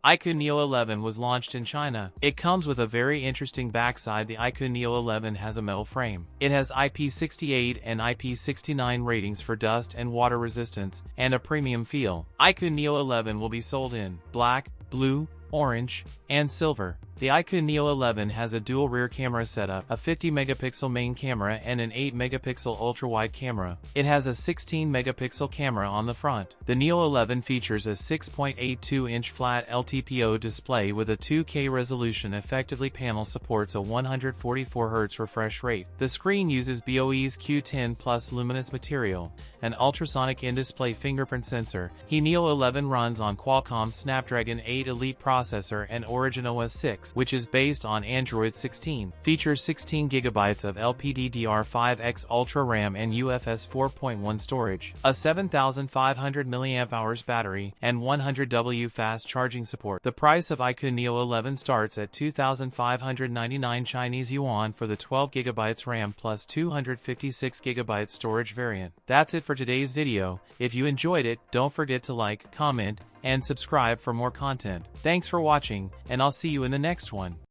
iQOO Neo 11 was launched in China. It comes with a very interesting backside. The iQOO Neo 11 has a metal frame. It has IP68 and IP69 ratings for dust and water resistance, and a premium feel. iQOO Neo 11 will be sold in black, blue, orange, and silver. The iQOO Neo 11 has a dual rear camera setup, a 50-megapixel main camera and an 8-megapixel ultra-wide camera. It has a 16-megapixel camera on the front. The Neo 11 features a 6.82-inch flat LTPO display with a 2K resolution. Effectively, panel supports a 144 Hz refresh rate. The screen uses BOE's Q10 Plus luminous material, an ultrasonic in-display fingerprint sensor. The Neo 11 runs on Qualcomm's Snapdragon 8 Elite processor and Origin OS 6, which is based on Android 16. Features 16 GB of LPDDR5X Ultra RAM and UFS 4.1 storage, a 7,500 mAh battery, and 100W fast charging support. The price of iQOO Neo 11 starts at 2,599 Chinese yuan for the 12 GB RAM plus 256 GB storage variant. That's it for today's video. If you enjoyed it, don't forget to like, comment, and subscribe for more content. Thanks for watching, and I'll see you in the next one.